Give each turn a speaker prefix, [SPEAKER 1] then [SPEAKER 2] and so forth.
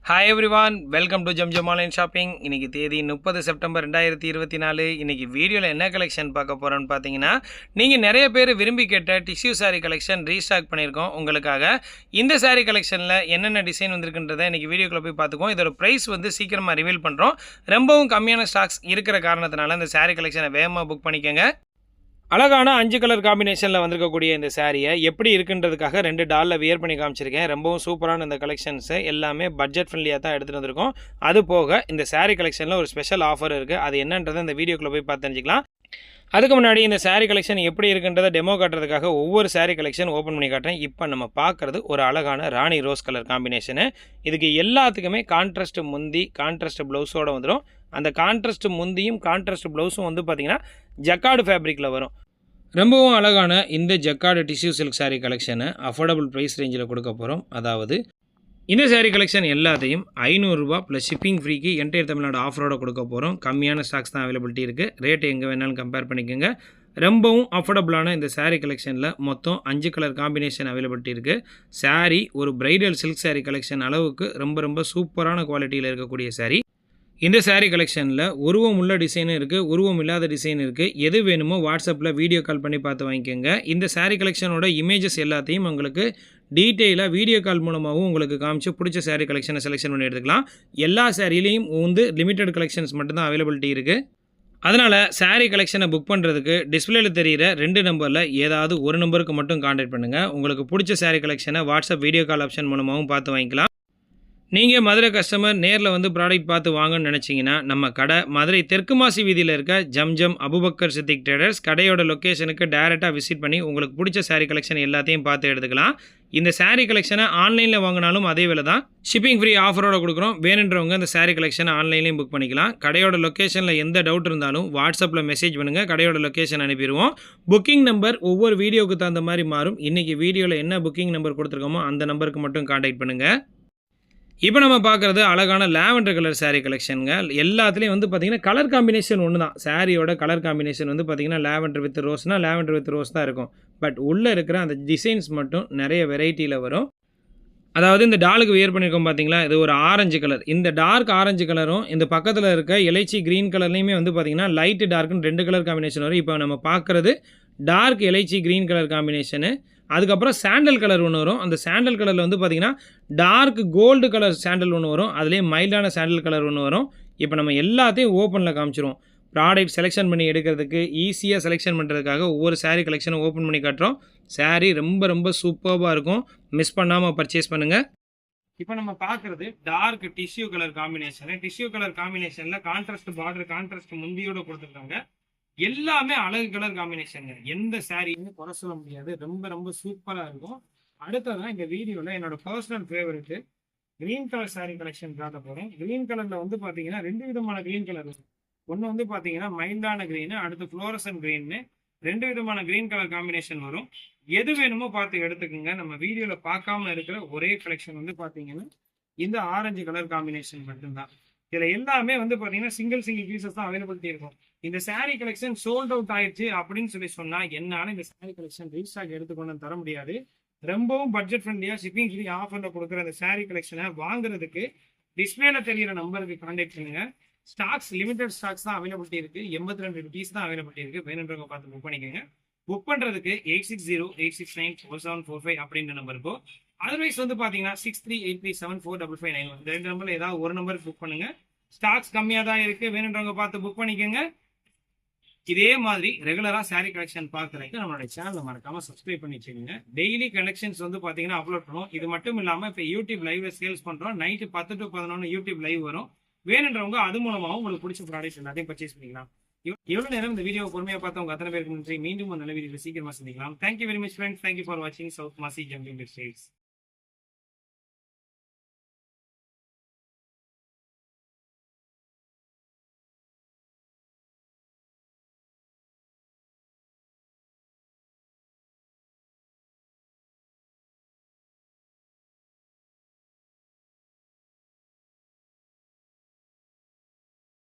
[SPEAKER 1] Hi everyone, welcome to Zamzam online shopping. இன்றைக்கி தேதி 30 September 2024. இன்றைக்கி வீடியோவில் என்ன கலெக்ஷன் பார்க்க போகிறோன்னு பார்த்தீங்கன்னா, நீங்கள் நிறைய பேர் விரும்பி கேட்ட டிஷ்யூ சாரீ கலெக்ஷன் ரீஸ்டாக் பண்ணியிருக்கோம் உங்களுக்காக. இந்த சாரீ கலெக்ஷனில் என்னென்ன டிசைன் வந்திருக்குன்றதை இன்றைக்கி வீடியோக்குள்ளே போய் பார்த்துக்கோம். இதோட ப்ரைஸ் வந்து சீக்கிரமாக ரிவீல் பண்ணுறோம். ரொம்பவும் கம்மியான ஸ்டாக்ஸ் இருக்கிற காரணத்தினால இந்த சாரீ கலெக்ஷனை வேகமாக புக் பண்ணிக்கோங்க. அழகான 5 கலர் காம்பினேஷனில் வந்திருக்கக்கூடிய இந்த சாரியை எப்படி இருக்குன்றதுக்காக 2 டாலில் வியர் பண்ணி காமிச்சிருக்கேன். ரொம்பவும் சூப்பரான இந்த கலெக்ஷன்ஸு எல்லாமே பட்ஜெட் ஃப்ரெண்ட்லியாக தான் எடுத்துகிட்டு வந்திருக்கோம். அது போக இந்த சாரீ கலெக்ஷனில் ஒரு ஸ்பெஷல் ஆஃபர் இருக்குது. அது என்னன்றதை இந்த வீடியோக்குள்ளே போய் பார்த்து தெரிஞ்சுக்கலாம். அதுக்கு முன்னாடி இந்த சாரீ கலெக்ஷன் எப்படி இருக்குன்றதை டெமோ காட்டுறதுக்காக ஒவ்வொரு சாரீ கலெக்ஷன் ஓப்பன் பண்ணி காட்டுறேன். இப்போ நம்ம பார்க்குறது ஒரு அழகான ராணி ரோஸ் கலர் காம்பினேஷனு. இதுக்கு எல்லாத்துக்குமே கான்ட்ராஸ்ட் முந்தி கான்ட்ராஸ்ட் ப்ளவுஸோடு வந்துடும். அந்த கான்ட்ராஸ்ட் முந்தியும் கான்ட்ராஸ்ட் ப்ளவுஸும் வந்து பார்த்திங்கன்னா ஜக்கார்டு ஃபேப்ரிக்கில் வரும். ரொம்பவும் அழகான இந்த ஜக்கார்டு டிஷ்யூ சில்க் சாரீ கலெக்ஷனை அஃபோர்டபுள் ப்ரைஸ் ரேஞ்சில் கொடுக்க போகிறோம். அதாவது இந்த சாரீ கலெக்ஷன் எல்லாத்தையும் 500 ரூபா ப்ளஸ் ஷிப்பிங் ஃப்ரீக்கு என்டையர் தமிழ்நாடு ஆஃபரோட கொடுக்க போகிறோம். கம்மியான ஸ்டாக்ஸ் தான் அவைலபிலிட்டி இருக்குது. ரேட்டு எங்கே வேணாலும் கம்பேர் பண்ணிக்கோங்க. ரொம்பவும் அஃபோர்டபுளான இந்த சாரீ கலெக்ஷனில் மொத்தம் 5 கலர் காம்பினேஷன் அவைலபிலிட்டி இருக்குது. சாரீ ஒரு பிரைடல் சில்க் சாரீ கலெக்ஷன் அளவுக்கு ரொம்ப சூப்பரான குவாலிட்டியில் இருக்கக்கூடிய சாரீ. இந்த சாரீ கலெக்ஷனில் உருவம் உள்ள டிசைனும் இருக்குது, உருவம் இல்லாத டிசைன் இருக்குது. எது வேணுமோ வாட்ஸ்அப்பில் வீடியோ கால் பண்ணி பார்த்து வாங்கிக்கோங்க. இந்த சாரீ கலெக்ஷனோட இமேஜஸ் எல்லாத்தையும் உங்களுக்கு டீட்டெயிலாக வீடியோ கால் மூலமாகவும் உங்களுக்கு காமிச்சு பிடிச்ச சாரீ கலெக்ஷனை செலெக்ஷன் பண்ணி எடுத்துக்கலாம். எல்லா சாரீலையும் வந்து லிமிட்டட் கலெக்ஷன்ஸ் மட்டும்தான் அவைலபிலிட்டி இருக்குது. அதனால் சாரீ கலெக்ஷனை புக் பண்ணுறதுக்கு டிஸ்பிளேயில் தெரிகிற 2 நம்பரில் ஏதாவது ஒரு நம்பருக்கு மட்டும் கான்டாக்ட் பண்ணுங்கள். உங்களுக்கு பிடிச்ச சாரீ கலெக்ஷனை வாட்ஸ்அப் வீடியோ கால் ஆப்ஷன் மூலமாகவும் பார்த்து வாங்கிக்கலாம். நீங்கள் மதுரை கஸ்டமர் நேரில் வந்து ப்ராடக்ட் பார்த்து வாங்கன்னு நினச்சிங்கன்னா நம்ம கடை மதுரை தெற்கு மாசி வீதியில் இருக்க ஜம்ஜம் அபுபக்கர் சித்திக் ட்ரேடர்ஸ் கடையோட லொக்கேஷனுக்கு டேரெக்டாக விசிட் பண்ணி உங்களுக்கு பிடிச்ச சாரீ கலெக்ஷன் எல்லாத்தையும் பார்த்து எடுத்துக்கலாம். இந்த சாரீ கலெக்ஷனை ஆன்லைனில் வாங்கினாலும் அதே வேலை தான். ஷிப்பிங் ஃப்ரீ ஆஃபரோட கொடுக்குறோம். வேணுன்றவங்க இந்த சாரீ கலெக்ஷனை ஆன்லைன்லேயும் புக் பண்ணிக்கலாம். கடையோட லொக்கேஷனில் எந்த டவுட் இருந்தாலும் வாட்ஸ்அப்பில் மெசேஜ் பண்ணுங்கள், கடையோட லொக்கேஷன் அனுப்பிடுவோம். புக்கிங் நம்பர் ஒவ்வொரு வீடியோவுக்கு தகுந்த மாதிரி மாறும். இன்றைக்கி வீடியோவில் என்ன புக்கிங் நம்பர் கொடுத்துருக்கோமோ அந்த நம்பருக்கு மட்டும் கான்டாக்ட் பண்ணுங்கள். இப்போ நம்ம பார்க்குறது அழகான லாவெண்டர் கலர் சாரீ கலெக்ஷனுங்க. எல்லாத்துலேயும் வந்து பார்த்திங்கன்னா கலர் காம்பினேஷன் ஒன்று தான். சாரியோட கலர் காம்பினேஷன் வந்து பார்த்திங்கன்னா லாவெண்டர் வித் ரோஸ்னால் லாவெண்டர் வித் ரோஸ் தான் இருக்கும். பட் உள்ளே இருக்கிற அந்த டிசைன்ஸ் மட்டும் நிறைய வெரைட்டியில் வரும். அதாவது இந்த டாலுக்கு வியர் பண்ணியிருக்கோம் பார்த்தீங்களா, இது ஒரு ஆரஞ்சு கலர். இந்த டார்க் ஆரஞ்சு கலரும் இந்த பக்கத்தில் இருக்க இலைச்சி க்ரீன் கலர்லேயுமே வந்து பார்த்திங்கன்னா லைட்டு டார்க்குன்னு 2 கலர் காம்பினேஷன் வரும். இப்போ நம்ம பார்க்குறது டார்க் இலைச்சி க்ரீன் கலர் காம்பினேஷனு. அதுக்கப்புறம் சாண்டல் கலர் ஒன்று வரும். அந்த சாண்டல் கலரில் வந்து பார்த்திங்கன்னா டார்க் கோல்டு கலர் சாண்டல் ஒன்று வரும். அதுலேயே மைல்டான சாண்டல் கலர் ஒன்று வரும். இப்போ நம்ம எல்லாத்தையும் ஓப்பனில் காமிச்சிருவோம். ப்ராடக்ட் செலெக்ஷன் பண்ணி எடுக்கிறதுக்கு ஈஸியாக செலெக்ஷன் பண்ணுறதுக்காக ஒவ்வொரு சாரீ கலெக்ஷனும் ஓப்பன் பண்ணி காட்டுறோம். சாரீ ரொம்ப சூப்பராக இருக்கும். மிஸ் பண்ணாமல் பர்ச்சேஸ் பண்ணுங்கள். இப்போ நம்ம பார்க்குறது dark tissue colour combination. Tissue colour காம்பினேஷனில் கான்ட்ராஸ்ட் பார்டர் கான்ட்ராஸ்ட் முந்தியோடு கொடுத்துருக்காங்க. எல்லாமே அழகு கலர் காம்பினேஷன். எந்த சாரியுமே குறை சொல்ல முடியாது. ரொம்ப சூப்பராக இருக்கும். அடுத்ததான் இந்த வீடியோவில் என்னோட personal favourite green colour sari collection காட்ட போகிறேன். கிரீன் கலரில் வந்து பார்த்தீங்கன்னா 2 விதமான கிரீன் கலர் வரும். ஒன்று வந்து பார்த்தீங்கன்னா மைல்டான கிரீனு, அடுத்து ஃப்ளோரசன் கிரீன்னு 2 விதமான கிரீன் கலர் காம்பினேஷன் வரும். எது வேணுமோ பார்த்து எடுத்துக்கோங்க. நம்ம வீடியோவில் பார்க்காம இருக்கிற ஒரே கலெக்ஷன் வந்து பார்த்தீங்கன்னா இந்த ஆரஞ்சு கலர் காம்பினேஷன் மட்டும்தான். இதில் எல்லாமே வந்து பார்த்தீங்கன்னா சிங்கிள் பீசஸ் தான் அவைலபிலிட்டி இருக்கும். இந்த சாரீ கலெக்ஷன் சோல்ட் அவுட் ஆயிடுச்சு அப்படின்னு சொன்னால் என்னால் இந்த சாரீ கலெக்ஷன் ரீஸ்டாக் எடுத்துக்கொண்டு தர முடியாது. ரொம்பவும் பட்ஜெட் ஃப்ரெண்ட்லியாக ஷிப்பிங் ஃப்ரீ ஆஃபரில் கொடுக்குற அந்த சாரீ கலெக்ஷனை வாங்குறதுக்கு டிஸ்பிளேல தெரிகிற நம்பருக்கு கான்டாக்ட் பண்ணுங்க. ஸ்டாக்ஸ் லிமிடெட் ஸ்டாக்ஸ் தான் அவைலபிலிட்டி இருக்குது. 82 பீஸ் தான் அவைலபிலிட்டி இருக்குது. வேணுன்றவங்க பார்த்து புக் பண்ணிக்கோங்க. புக் பண்ணுறதுக்கு 8608694745 அப்படின்ற நம்பருக்கோ, அதர்வைஸ் வந்து பார்த்தீங்கன்னா 6383745591 இந்த 2 நம்பரில் ஏதாவது ஒரு நம்பருக்கு புக் பண்ணுங்கள். ஸ்டாக்ஸ் கம்மியாக தான் இருக்குது. வேணுன்றவங்க பார்த்து புக் பண்ணிக்கோங்க. இதே மாதிரி ரெகுலராக சாரீ கலெக்ஷன் பார்க்குறதுக்கு நம்மளோட சேனலை மறக்காமல் சப்ஸ்கிரைப் பண்ணி வச்சுக்கோங்க. டெய்லி கலெக்ஷன்ஸ் வந்து பார்த்தீங்கன்னா அப்லோட் பண்ணுவோம். இது மட்டும் இல்லாமல் இப்போ யூடியூப் லைவ்ல சேல்ஸ் பண்ணுறோம். நைட்டு 10 to 11 யூடியூப் லைவ் வரும். வேணுன்றவங்க அது மூலமாகவும் உங்களுக்கு பிடிச்ச ப்ராடக்ட் எல்லாத்தையும் பர்ச்சேஸ் பண்ணிக்கலாம். எவ்வளோ நேரம் இந்த வீடியோ பொறுமையாக பார்த்தவங்க அத்தனை பேருக்கு நன்றி. மீண்டும் ஒரு நல்ல வீடியோவில் சீக்கிரமாக சந்திக்கலாம். Thank you very much friends. Thank you for வாட்சிங் சவுத் மாசி ஜம்ஜம் ஸ்டேட்ஸ்.